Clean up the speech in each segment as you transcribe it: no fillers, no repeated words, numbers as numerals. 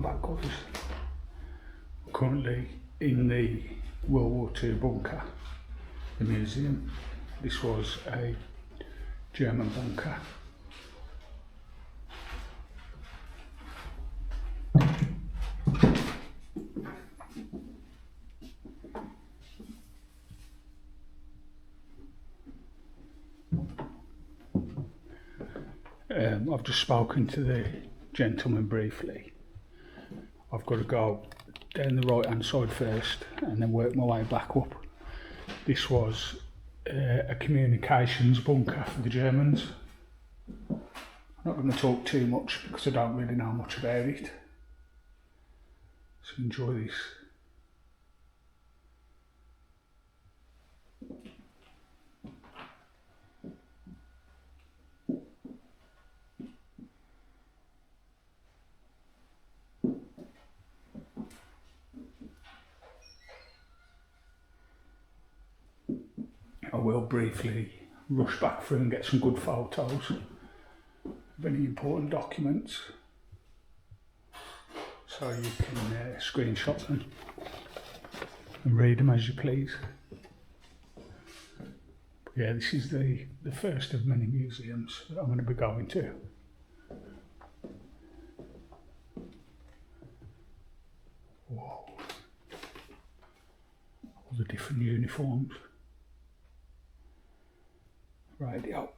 Welcome back, guys. Currently in the World War II bunker, the museum. This was a German bunker. I've just spoken to the gentleman briefly. I've got to go down the right hand side first and then work my way back up. This was a communications bunker for the Germans. I'm not going to talk too much because I don't really know much about it. So enjoy this. I will briefly rush back through and get some good photos of any important documents so you can screenshot them and read them as you please. But yeah, this is the first of many museums that I'm going to be going to. Whoa. All the different uniforms. Radio.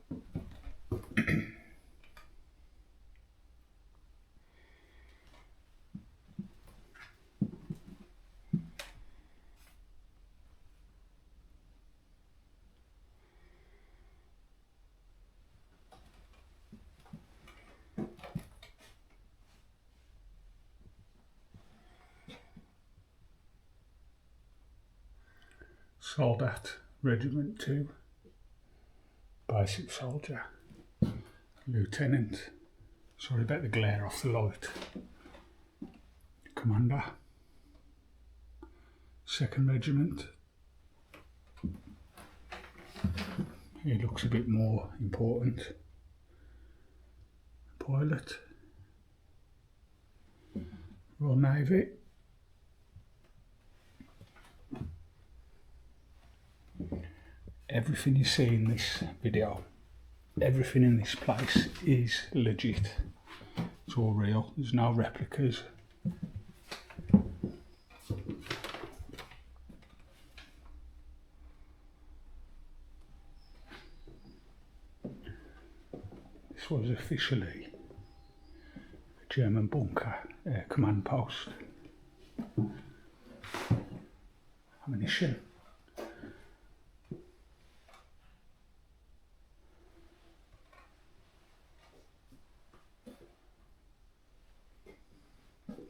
Soldat, Regiment 2. Basic soldier, lieutenant, sorry about the glare off the light, commander, 2nd regiment. He looks a bit more important. Pilot, Royal Navy. Everything you see in this video, everything in this place is legit. It's all real, there's no replicas. This was officially a German bunker command post. Ammunition.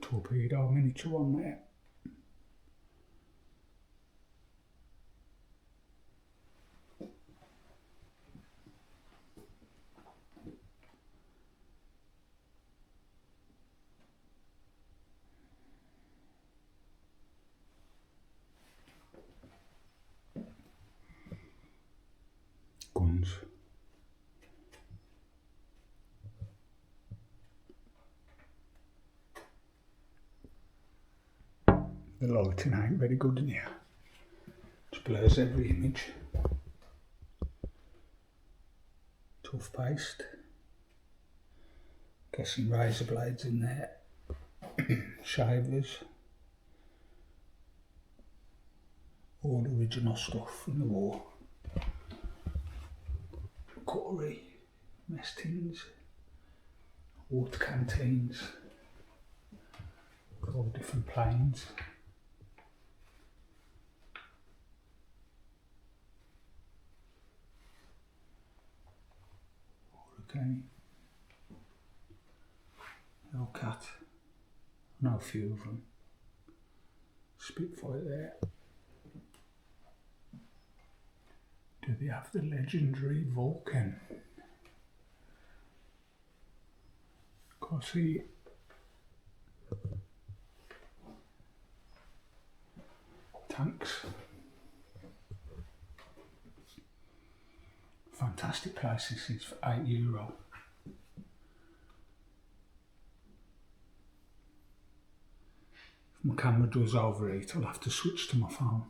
Torpedo miniature on there. Guns. The lighting ain't very good in here. Just blurs every image. Tough paste. Guessing razor blades in there. Shavers. All original stuff from the war. Cutlery, mess tins, water canteens. All the different planes. Okay. Hellcat. I know a few of them. Spitfire there. Do they have the legendary Vulcan? Of course, tanks. Fantastic price this is for €8. If my camera does overheat, I'll have to switch to my phone.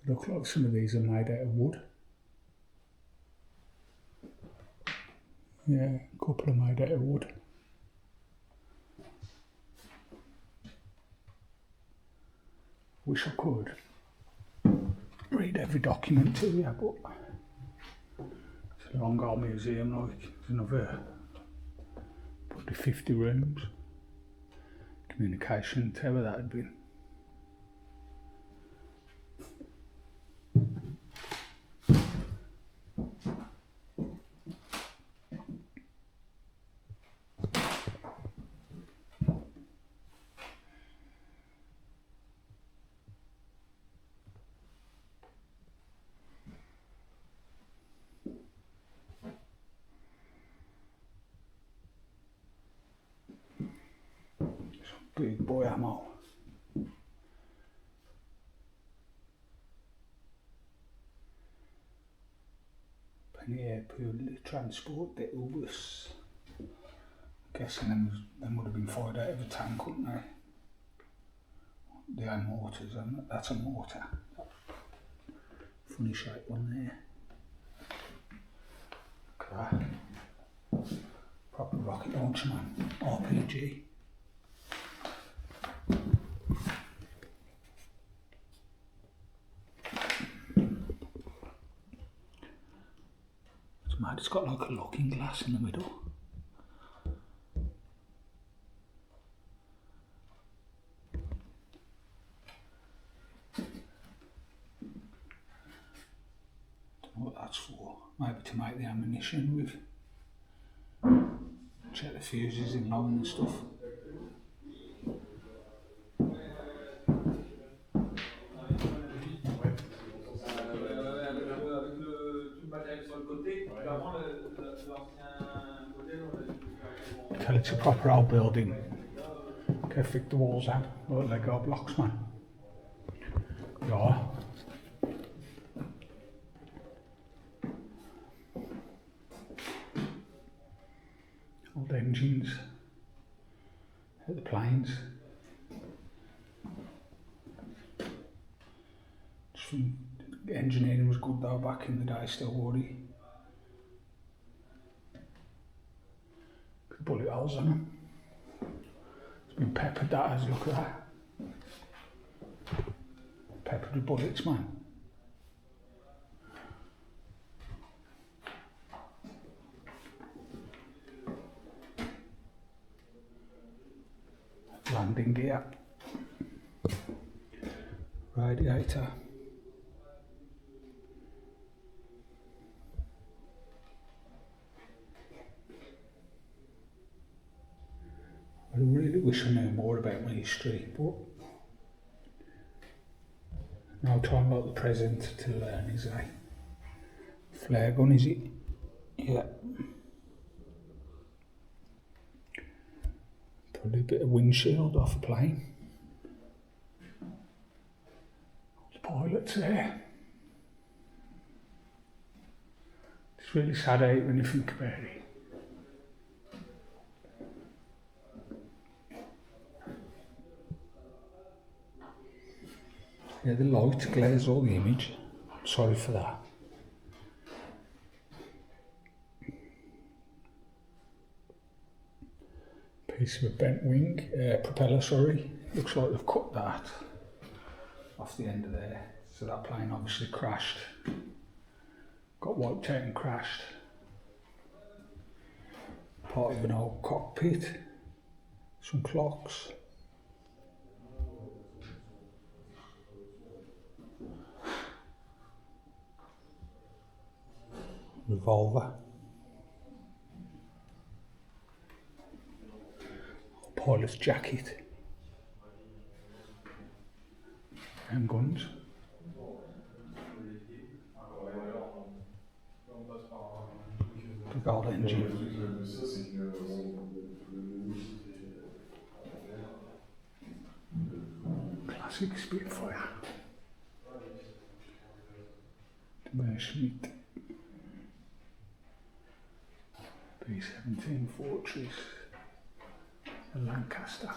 They look like some of these are made out of wood. Yeah, a couple are made out of wood. Wish I could read every document to you, but it's a long old museum, like, there's another probably 50 rooms. Communication tower that'd be. Big boy ammo. Penny airport transport the Ubus. Guessing them would have been fired out of a tank, wouldn't they? They had mortars, and that's a mortar. Funny shape one there. Look at that. Proper rocket launcher, man. RPG. It's mad, it's got like a looking glass in the middle. Don't know what that's for. Maybe to make the ammunition with. Check the fuses in low and stuff. Tell it's a proper old building. Can fit the walls out, like Lego blocks, man. Yeah. Old engines. At the planes. Engineering was good though back in the day, still worry. Bullet holes on them. It's been peppered, that is, look at that. Peppered with bullets, man. Landing gear. Radiator. I really wish I knew more about my history, but no time like the present to learn, is it? Flare gun, is it? Yeah. Probably a bit of windshield off a plane. The pilot's there. It's really sad out when you think about it. Yeah, the light glares all the image. I'm sorry for that. Piece of a bent wing, propeller, sorry. Looks like they've cut that off the end of there. So that plane obviously crashed. Got wiped out and crashed. Part of an old cockpit. Some clocks. Revolver. Pilot's jacket. And guns. Big old engine. Classic Spitfire. Schmidt. B-17 Fortress and Lancaster.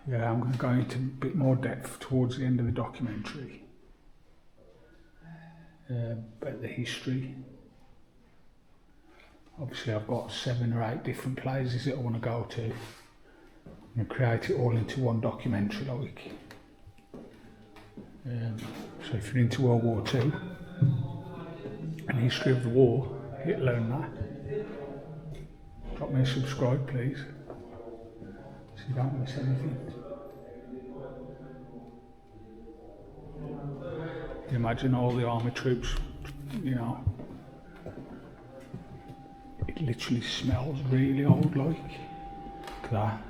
Yeah, I'm going to go into a bit more depth towards the end of the documentary about the history. Obviously I've got 7 or 8 different places that I want to go to. I'm going to create it all into one documentary like. So if you're into World War II and history of the war, you'll learn that. Drop me a subscribe please, so you don't miss anything. You imagine all the army troops, you know, it literally smells really old like. Look at that.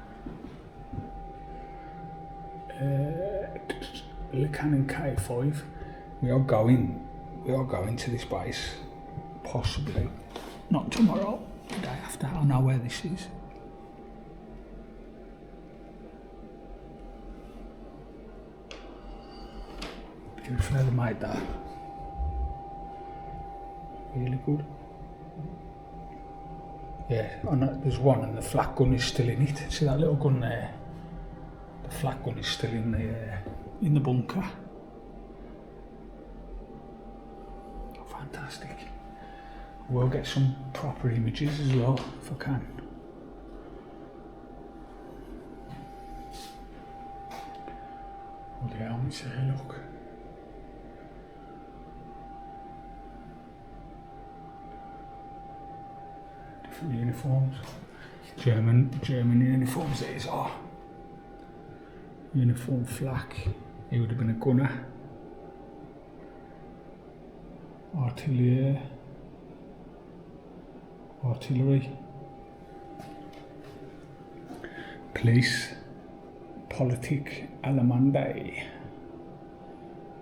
Cannon K5. We are going to this base, possibly not tomorrow, the day after. I know where this is. Beautiful, they made that. Really good. Yeah, I know there's one and the flak gun is still in it. See that little gun there? The flak gun is still in the bunker. Fantastic. We'll get some proper images as well if I can. All the helmets there, look. Different uniforms. German uniforms these are. Uniform flak. He would have been a gunner. Artillery. Police. Politic Alamande.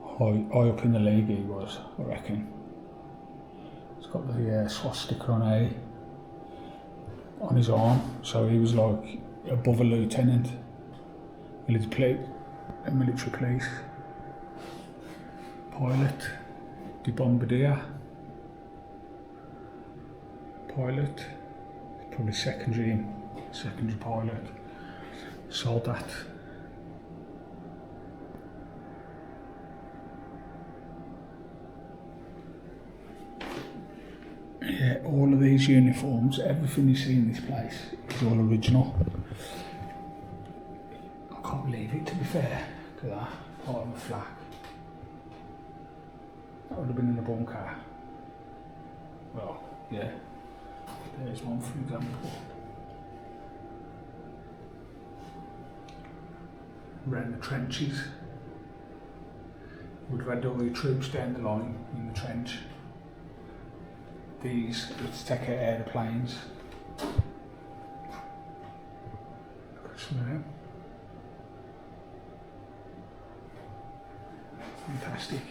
High up in the league he was, I reckon. He's got the swastika on his arm, so he was like above a lieutenant. Military police. Pilot. The bombardier. Pilot. Probably secondary pilot. Soldat. Yeah, all of these uniforms, everything you see in this place is all original. I can't believe it, to be fair. Look at that, part of the flak. That would have been in the bunker. Well, yeah. There's one for example. Around the trenches. Would have had all the troops down the line in the trench. These to take out airplanes. Look at some of them. Fantastic.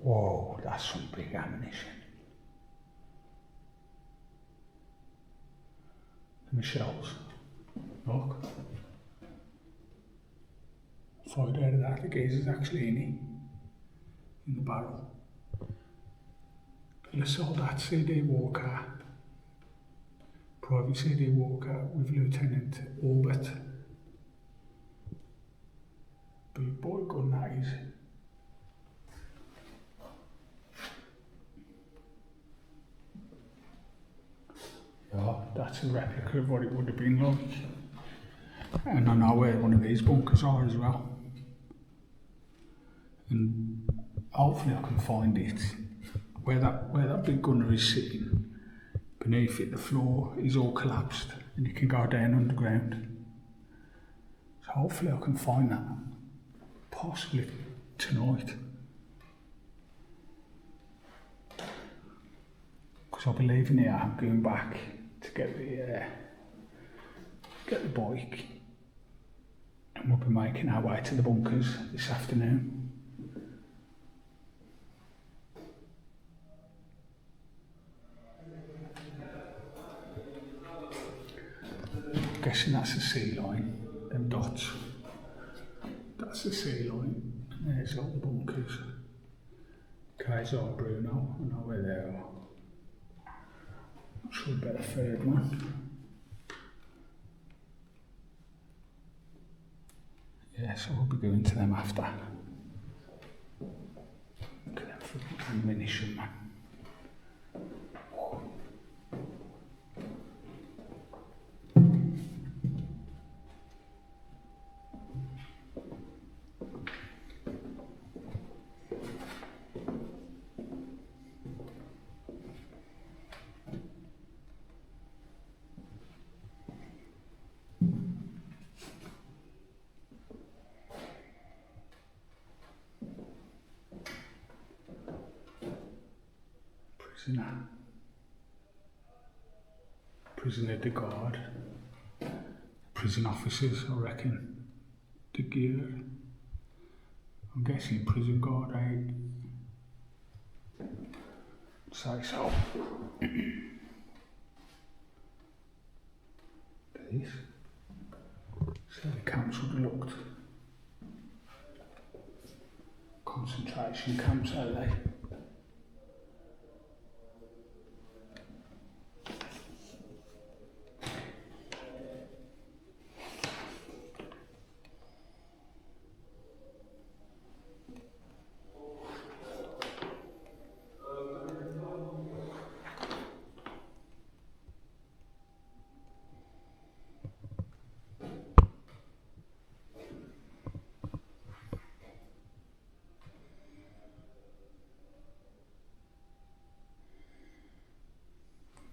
Whoa, that's some big ammunition. The shells. Look. Fired out of that, the geezer's actually in the barrel. Le Soldat CD Walker. Private CD Walker with Lieutenant Orbit. Big boy gun that is. Yeah, that's a replica of what it would have been like. And I know where one of these bunkers are as well. And hopefully I can find it. Where that big gunner is sitting, beneath it the floor is all collapsed and you can go down underground. So hopefully I can find that. possibly tonight. Because I'll be leaving here, I'm going back to get the bike, and we'll be making our way to the bunkers this afternoon. I'm guessing that's the sea line, them dots. That's the sea line, and there's all the bunkers. Calais or Bruno, I know where they are. Not sure about the third one. Yeah, so we'll be going to them after. Look at them for ammunition, man. Prisoner de guard, prison officers, I reckon, the gear. I'm guessing prison guard, say so. These, so the camps would have looked. Concentration camps, are they?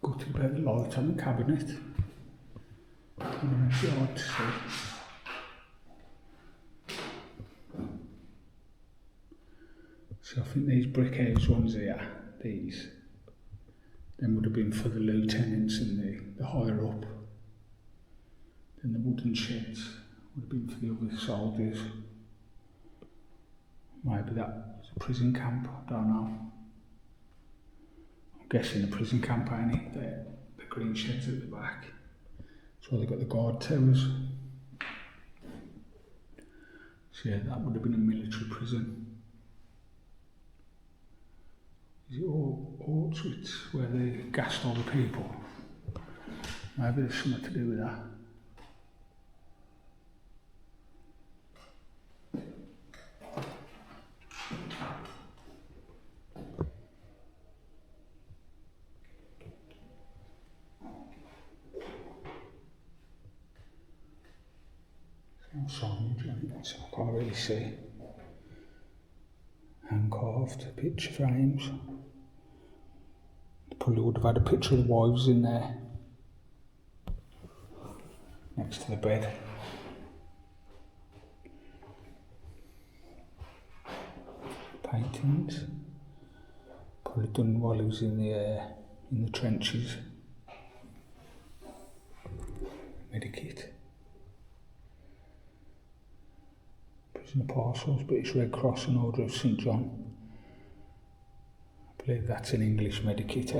Gutted about the light on the cabinet. It's hard to see. So I think these brick house ones here, these, then would have been for the lieutenants and the higher up. Then the wooden sheds would have been for the other soldiers. Maybe that was a prison camp, I don't know. I'm guessing the prison camp, ain't it? The green sheds at the back. That's where they got the guard towers. So yeah, that would have been a military prison. Is it Auschwitz, where they gassed all the people? Maybe there's something to do with that. No signage on it, so I can't really see. Hand carved picture frames. Probably would have had a picture of the wives in there, next to the bed. Paintings, probably done while he was in the trenches. Medikit. Prisoner parcels, British Red Cross and Order of St John. I believe that's an English medikit,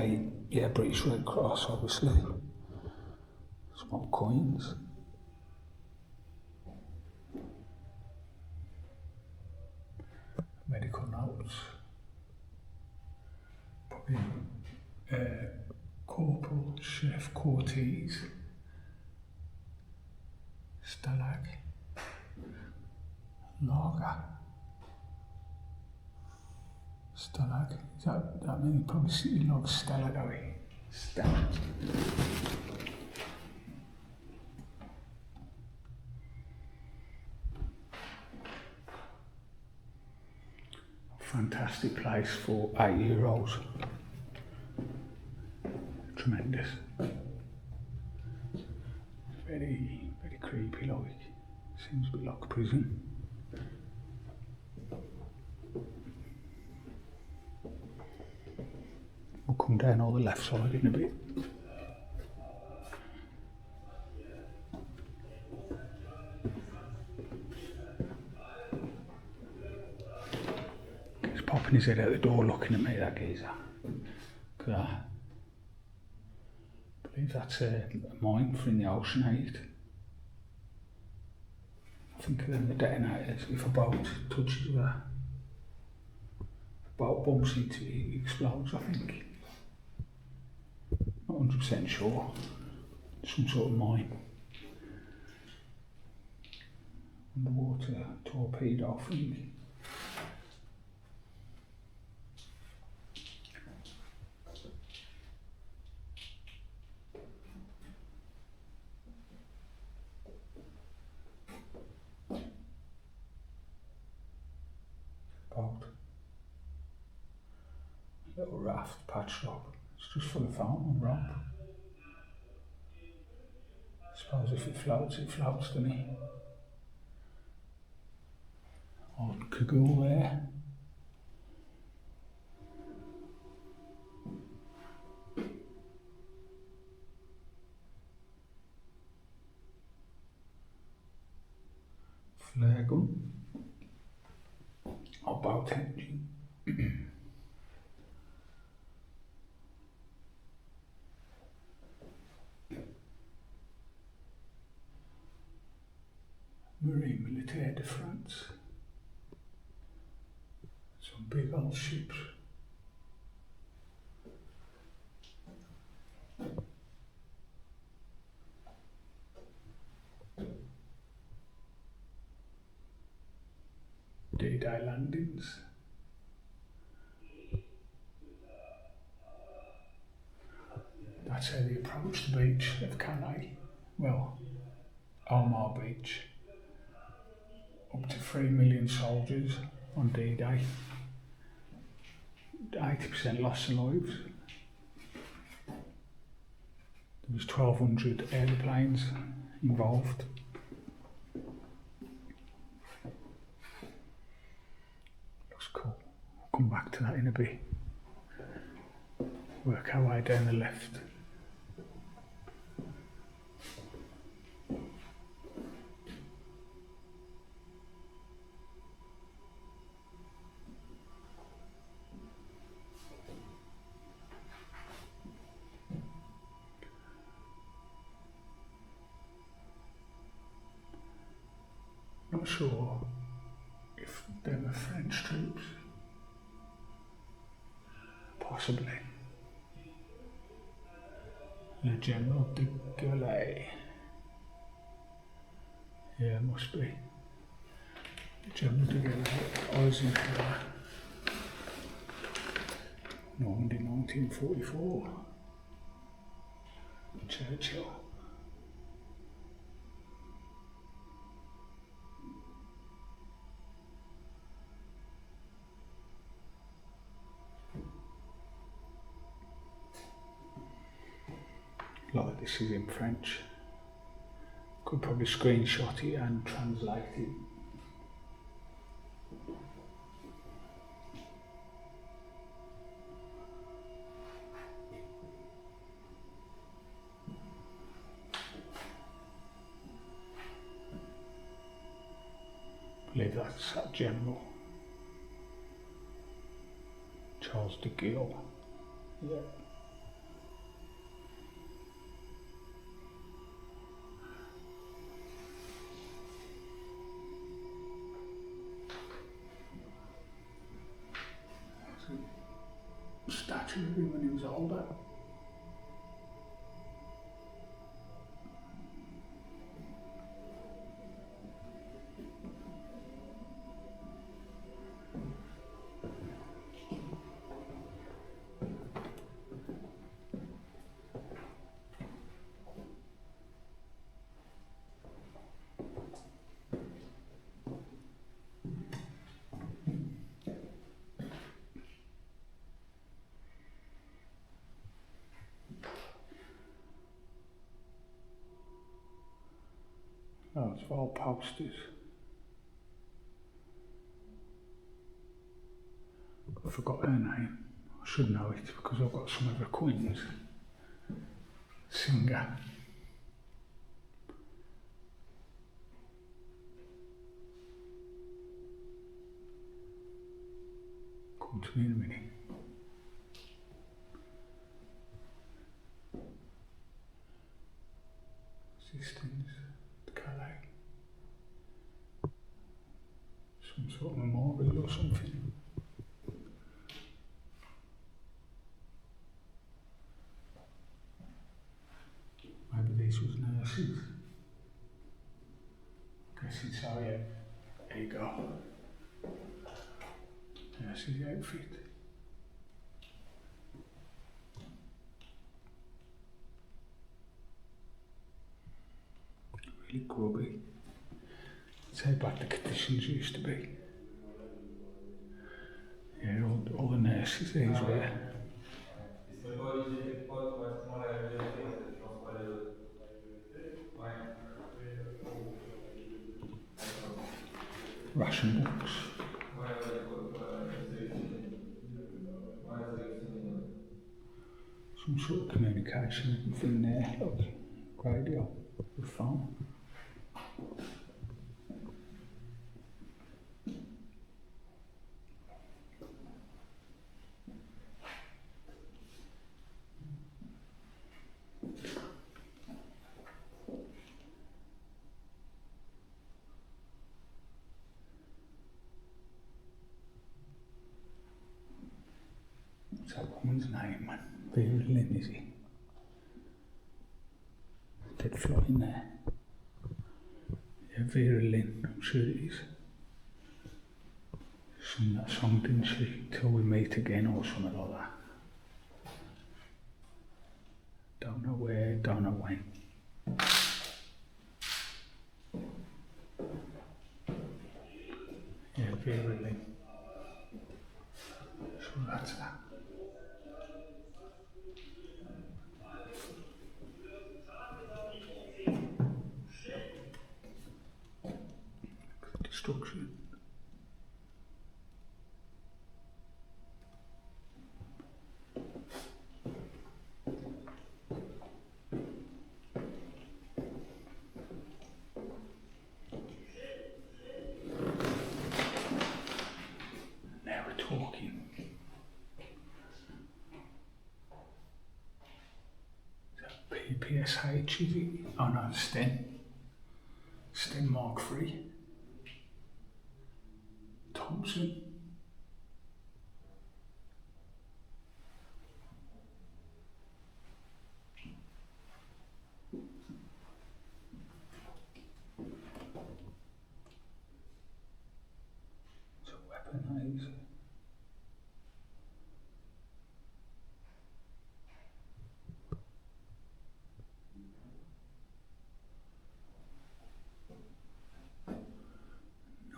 yeah, British Red Cross, obviously. Small coins. Medical notes. Probably Corporal Chef Cortese. Stalag. Lager. Stalag. Is that means probably city log stalag, are we? Stalag. Fantastic place for 8-year-olds. Tremendous. Very, very creepy, like. Seems a bit like a prison. come down all the left side in a bit. He's popping his head out the door looking at me, that geezer. I believe that's a mine for in the ocean aid. I think they're the detonators. If a boat touches that, boat bumps into it, it explodes, I think. Not 100% sure. Some sort of mine. Underwater torpedo thing. Boat. Little raft patched up. It's just full of foam and rope. I suppose if it floats, doesn't it? Old cagoule there. Flare gun. Or boat engine. Marine Militaire de France. Some big old ships. D-Day landings. That's how they approach the beach of Calais. Well, Omar Beach. Up to 3 million soldiers on D-Day. 80% lost their lives. There was 1,200 aeroplanes involved. Looks cool. I'll come back to that in a bit. Work our way down the left. Not sure if they were French troops. Possibly. Le General de Calais. Yeah, must be. General de Calais. Eisenhower. Normandy 1944. Churchill. Like this is in French. Could probably screenshot it and translate it. I believe that's that general. Charles de Gaulle. Yeah. Statue of him when he was older. Oh, it's all posters. I forgot her name. I should know it because I've got some of the Queen's singer. Come to me in a minute. Assistance, Calais. Some sort of memorial or something. Maybe this was nurses. Guess it's how you. There you go. Nurses outfit. Really grubby. That's how bad the conditions used to be. Yeah, all the nurses these were. Ration books. Some sort of communication thing there. Look, radio, the phone. What's that woman's name, man? Pierre, is he? Dead flying there. Yeah, Vera Lynn, I'm sure it is. Sung that song, didn't she? Till we meet again or something like that. Don't know where, don't know when. Yeah, Vera Lynn. So that's that. Destruction. Now we're talking. Is that PPSH, is it? Oh no, STEM. STEM Mark III. Thompson. It's a weapon, that is.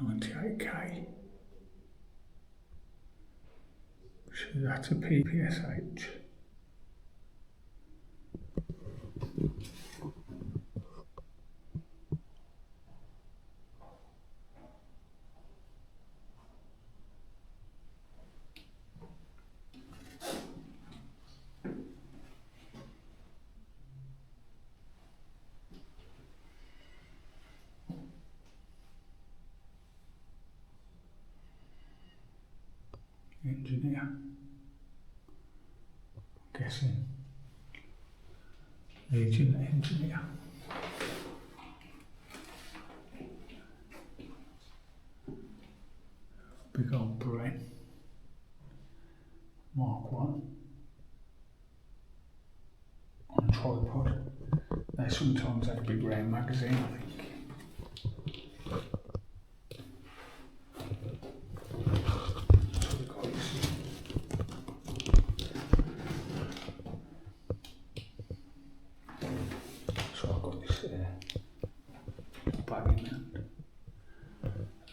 $98K. So that's a PPSH. Engineer. Guessing. Agent engineer. Big old brain. Mark 1. On a tripod. They sometimes had a big round magazine, I think.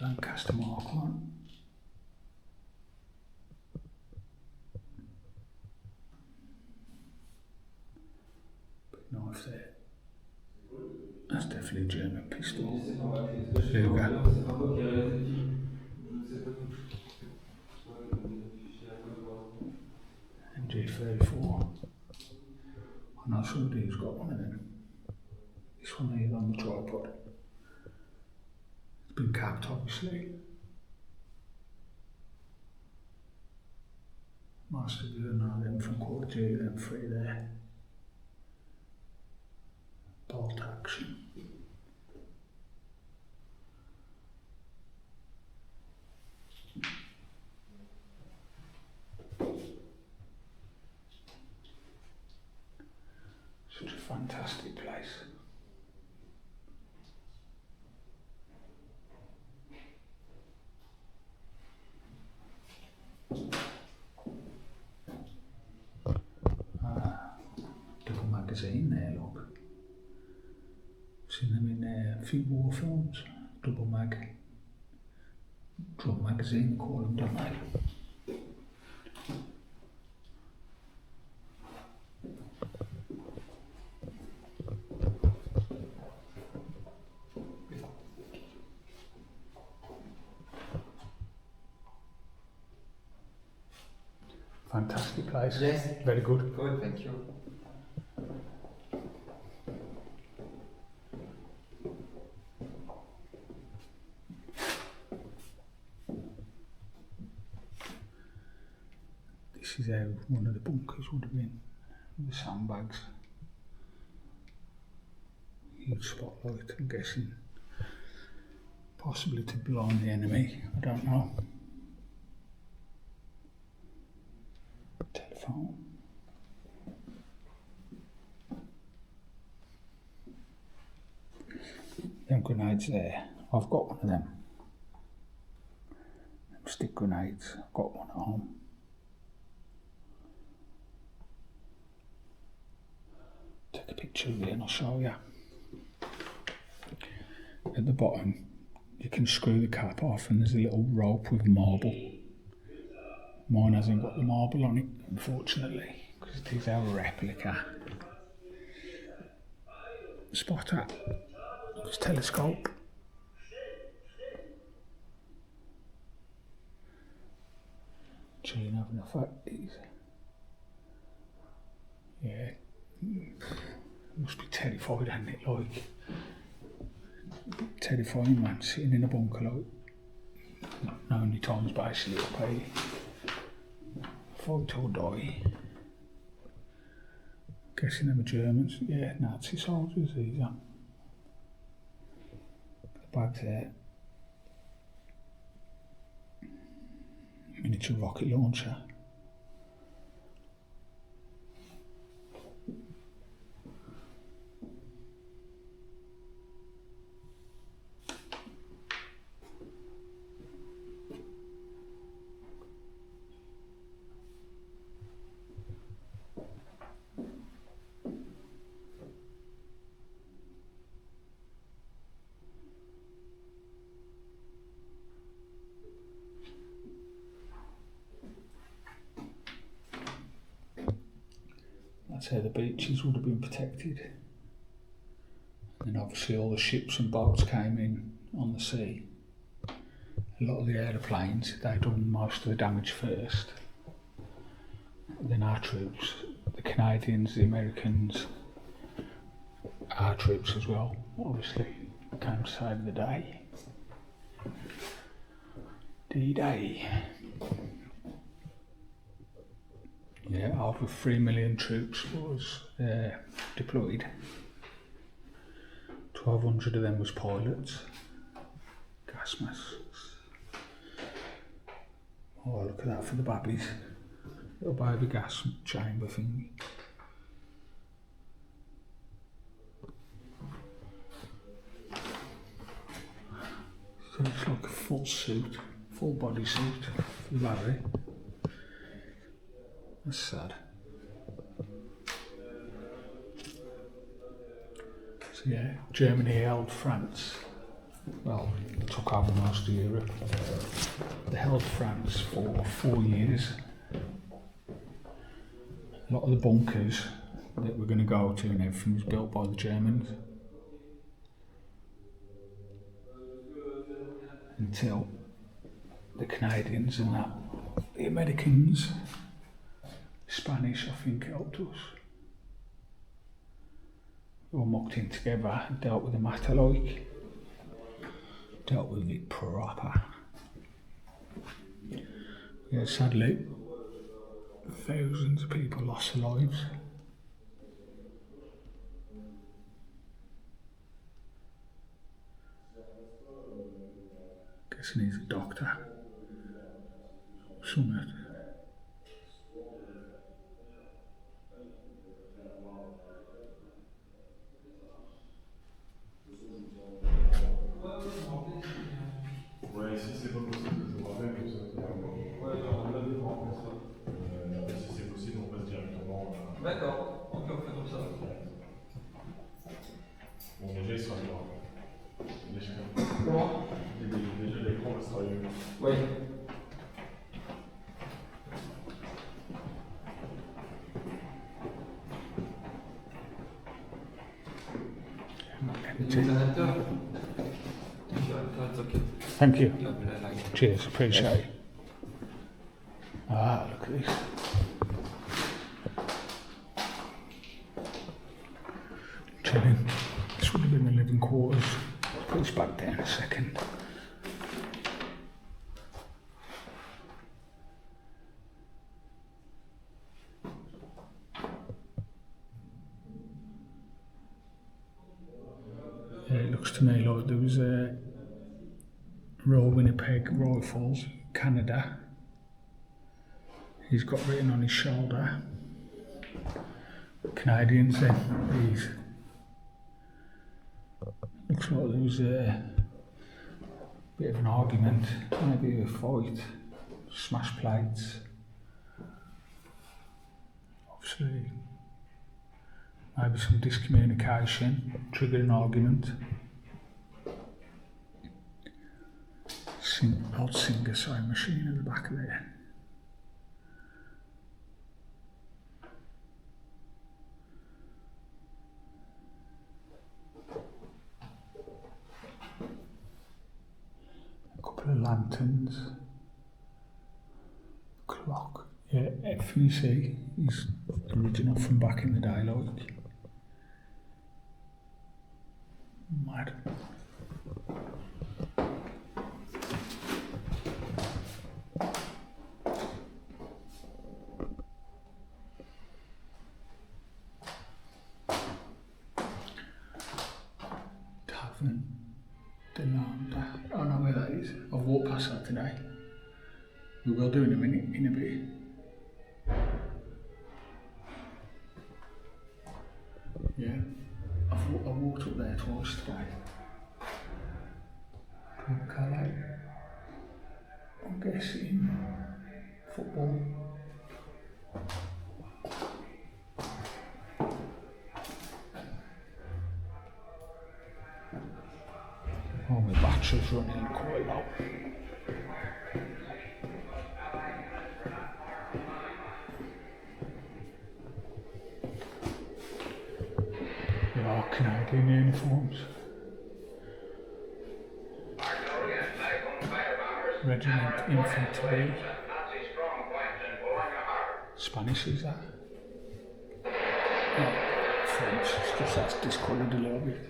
Lancaster Mark 1. Big knife there. That's definitely a German pistol. There we go. somebody's got one of them. This one here on the tripod. It's been capped obviously. Master View and all them from quarter to them three there. Bolt action. Such a fantastic place. Double magazine there, look. Seen them in a few war films. Double mag. Drum magazine, call them, don't they? Fantastic place. Yes. Very good. Good, thank you. This is how one of the bunkers would have been. The sandbags. Huge spotlight, I'm guessing. Possibly to blind the enemy, I don't know. Telephone. Them grenades there, I've got one of them. Them stick grenades, I've got one at home. Take a picture of it and I'll show you. At the bottom, you can screw the cap off and there's a little rope with marble. Mine hasn't got the marble on it, unfortunately, because it is our replica. Spotter, it's telescope. Chilling having a factories. Yeah, must be terrified, ain't it? Like, terrifying, man, sitting in a bunker like, not knowing your time's basically up, eh? Fight or die. Guessing them are Germans. Yeah, Nazi soldiers, these are. The bag's there. Miniature rocket launcher. That's how the beaches would have been protected. And then obviously all the ships and boats came in on the sea. A lot of the aeroplanes, they'd done most of the damage first. Then our troops, the Canadians, the Americans, our troops as well, obviously, came to save the day. D-Day. Yeah, over 3 million troops was deployed. 1,200 of them was pilots. Gas masks. Oh, look at that for the babbies. Little baby gas chamber thing. So it's like a full suit, full body suit for the battery. That's sad. So yeah, Germany held France. Well, took over most of Europe. They held France for 4 years. A lot of the bunkers that we're going to go to and everything was built by the Germans. Until the Canadians and that, the Americans, Spanish I think helped us. all mucked in together, dealt with the matter like, dealt with it proper. Yeah, sadly, thousands of people lost their lives. Guessing he's a doctor. Summit. Ouais, si c'est pas possible, je vous rappelle que ça va être ouais, on a des grands, si c'est possible, on passe directement. D'accord, ok, on fait comme ça. Bon, déjà, il sera là. Comment Déjà, l'écran va se travailler. Oui. Thank you. Cheers, appreciate it. Ah, look at this. Chilling. This would have been the living quarters. Put this back down a second. Yeah, it looks to me like there was a Royal Winnipeg Rifles, Canada. He's got written on his shoulder. Canadians then, these. Looks like there was a bit of an argument, maybe a fight, smash plates. Obviously, maybe some discommunication, triggered an argument. Old Singer sewing machine at the back of there. A couple of lanterns. Clock. Yeah, FVC is original from back in the day, like. Mad. I don't know where that is. I've walked past that today. We will do in a minute, in a bit. Yeah, I walked up there twice today. From Calais. I'm guessing football. Oh, my battery's running quite low. They are Canadian uniforms. Regiment Infantry. Spanish is that? No, French. It's just that's discoloured a little bit.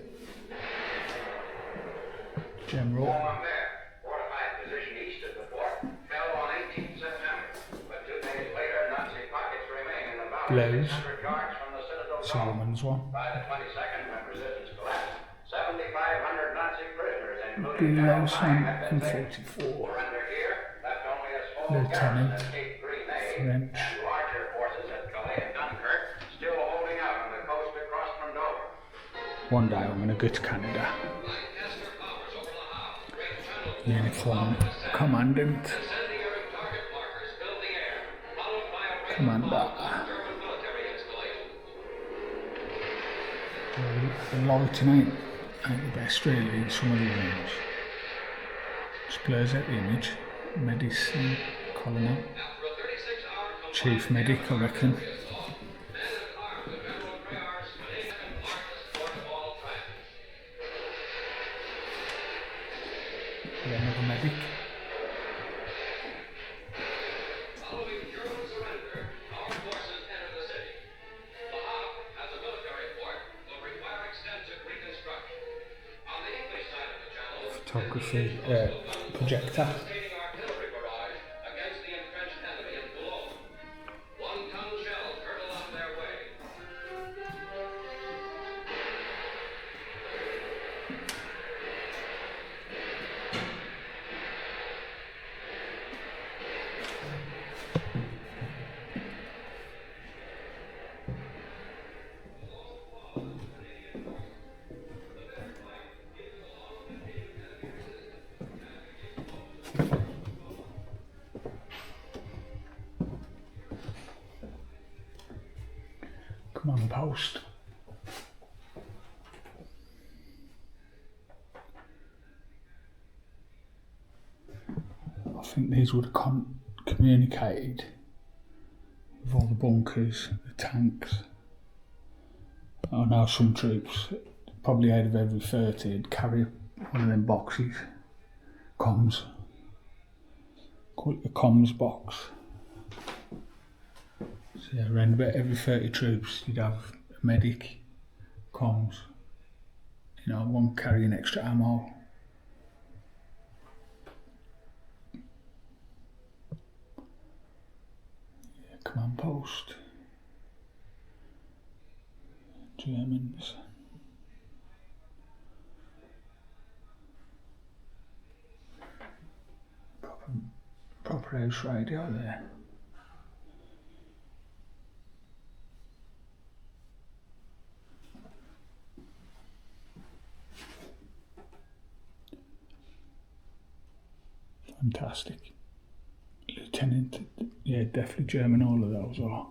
General. Fortified position east of the fort fell on 18th September, but 2 days later, Nazi pockets remain in the valley 600 yards from the citadel. It's a woman's one. By the 22nd, when resistance collapsed, 7,500 Nazi prisoners, Blouse including General Fine, had been taken. 44. Surrender here left only a small Lieutenant garrison at Cape Grenade French. and larger forces at Calais and Dunkirk, still holding out on the coast across from Dover. One day I'm going to go to Canada. Uniform Commandant. Commander. The lighting ain't the best really in some of the rooms. Just blurs out the image. Medicine Colonel. Chief Medic, I reckon. Another medic. photography projector. Devastating artillery barrage against the entrenched enemy in Boulogne. 1-ton shells hurtle on their way. Come on, post. I think these would have communicated with all the bunkers, the tanks. I know some troops, probably out of every 30, would carry one of them boxes, comms. Call it the comms box. So yeah, around about every 30 troops, you'd have a medic, comms, you know, one carrying extra ammo. Yeah, command post. Germans. Proper house radio there. Fantastic. Lieutenant, yeah, definitely German, all of those are.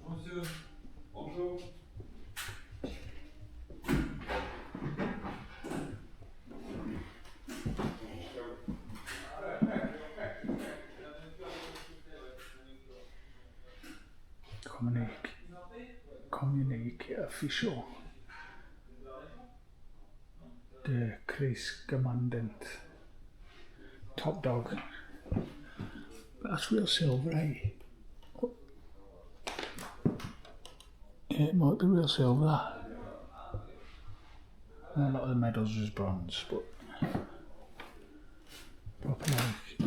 Monsieur, bonjour. Communique official. The Kriegscommandant. Top dog. But that's real silver, eh? Yeah, it might be real silver, that. A lot of the medals was bronze, but proper like.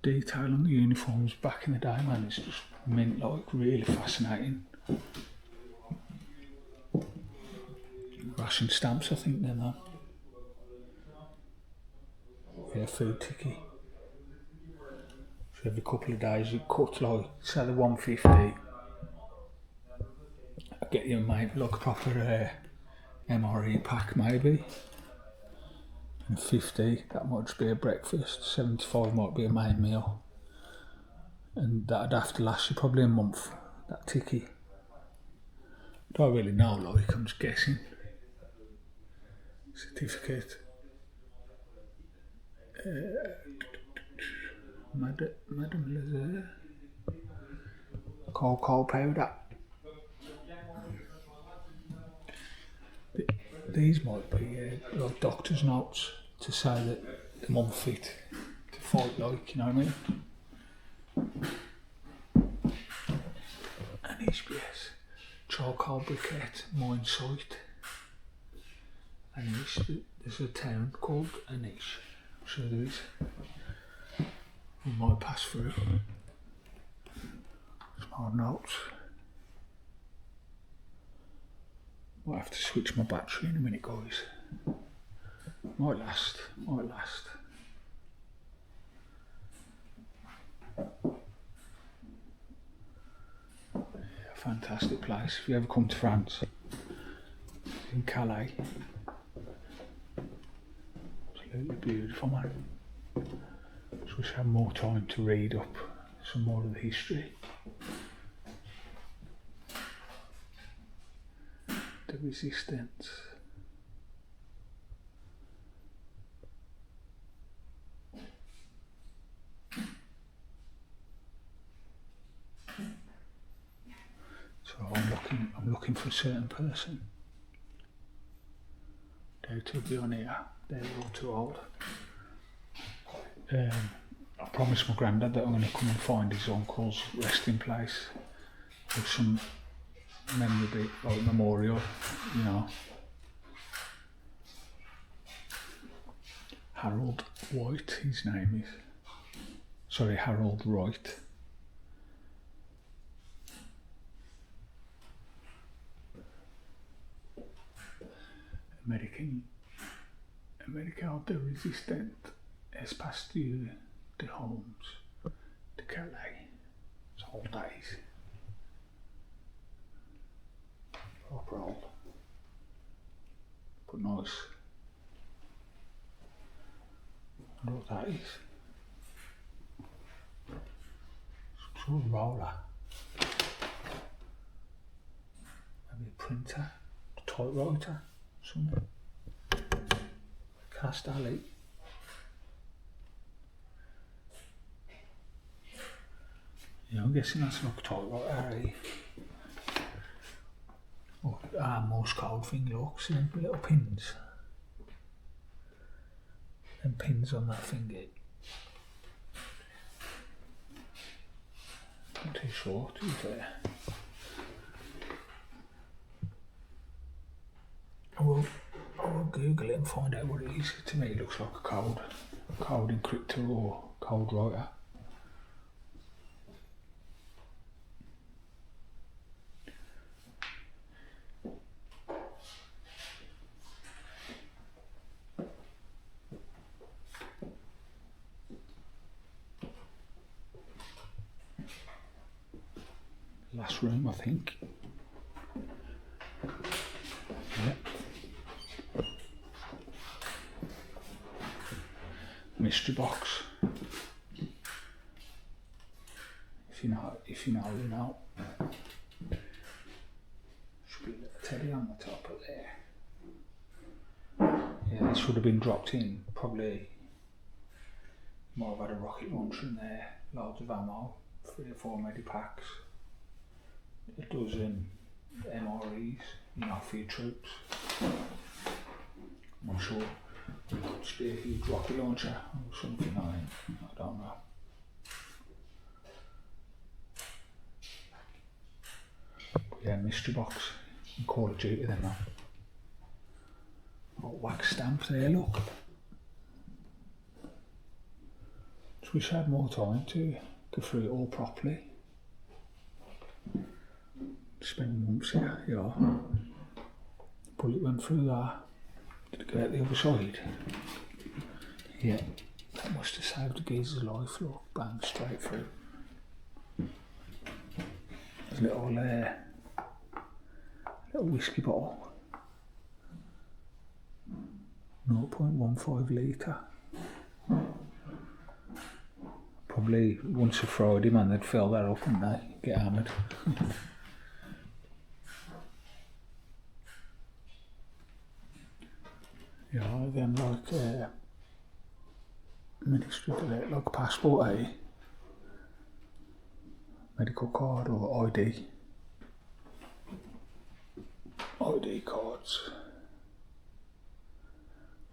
The detail on the uniforms back in the day, man, it's just mint, like, really fascinating. Ration stamps, I think they're now. Yeah, food ticket. So every couple of days you cut, like, say the 150. I get you maybe like a proper MRE pack maybe. And 50, that might just be a breakfast. 75 might be a main meal. And that'd have to last you probably a month, that ticket. Don't really know, like, I'm just guessing. Certificate. Madame Lazare. Cocoa powder. These might be like doctor's notes to say that I'm unfit to fight, like, you know what I mean? An HBS. Charcoal briquette, mine site. Anish, there's a town called Anish. I'm sure there is. We might pass through. Some more notes. Might have to switch my battery in a minute, guys. Might last. Yeah, fantastic place. If you ever come to France, in Calais. Absolutely beautiful, man. Just wish I had more time to read up some more of the history. The resistance. So I'm looking for a certain person. Doubt he'll be on here. They're all too old. I promised my granddad that I'm going to come and find his uncle's resting place with some memorabilia, like memorial, you know. Harold White, his name is. Sorry, Harold Wright. American de Resistente Espace de Homes de Calais. It's old days. Proper old. But nice. I wonder what that is. Some sort of roller. Maybe a printer, a typewriter, something. Cast alley. Yeah, I'm guessing that's like a typewriter. Oh, Morse code thing, look, see them little pins. Them pins on that finger. Not too short, to be fair. I will Google it and find out what it is. To me it looks like a code encryptor or code writer. Last room, I think. Yep. Mystery box. If you know, you know. Should be a little teddy on the top of there. Yeah, this would have been dropped in. Probably might have had a rocket launcher in there. Loads of ammo. 3 or 4 medipacks. A dozen MREs, you know, for your troops. I'm sure it could just be a huge rocket launcher or something like that. I don't know. But yeah, mystery box and Call of Duty then now. Got wax stamp there, look. Just wish I had more time to go through it all properly. Spend months here, yeah. Bullet went through that. Did it go out the other side? Yeah. That must have saved the geezer's life, look. Bang, straight through. There's a little whiskey bottle. 0.15 litre. Probably once a Friday, man, they'd fill that up and they get hammered. Yeah, then like ministry like passport, medical card or ID cards,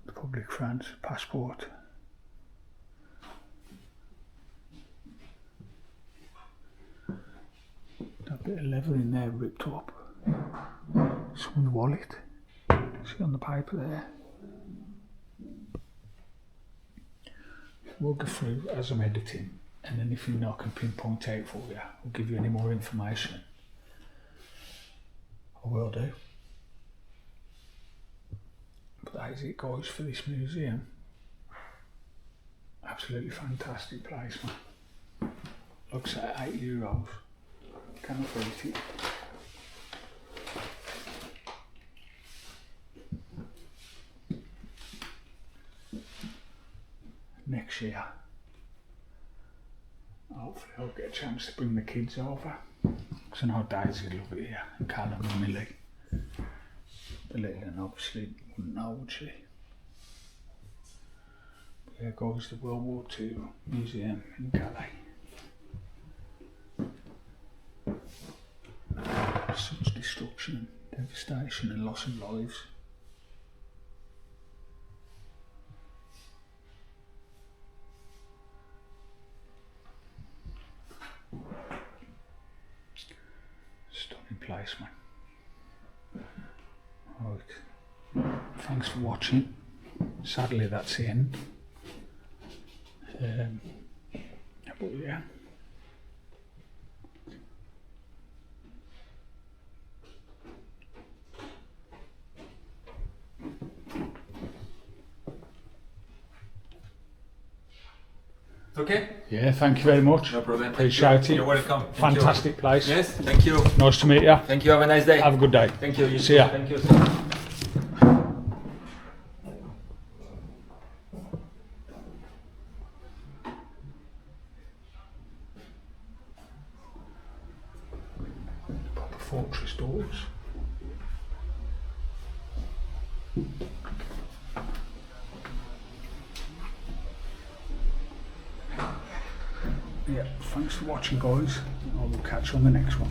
Republic of France passport. That bit of leather in there ripped up. Someone's wallet. See on the paper there. We'll go through as I'm editing, and then if you know I can pinpoint out for you, I'll give you any more information. I will do. But that is it, guys, for this museum. Absolutely fantastic place, man. Like I say, €8. Cannot beat it. Next year, hopefully I'll get a chance to bring the kids over, because I know Daisy would love it here, and Callum and Millie. The little one obviously wouldn't know, would she? But there goes the World War II Museum in Calais. Such destruction, devastation and loss of lives. place, man. Right. Thanks for watching. Sadly, that's the end. But yeah. Okay? Yeah, thank you very much. No problem. Appreciate it. You're welcome. Thank you. Fantastic place. Yes, thank you. Nice to meet you. Thank you. Have a nice day. Have a good day. Thank you. See ya. Thank you, sir. Proper fortress doors. Yeah, thanks for watching, guys. I will catch you on the next one.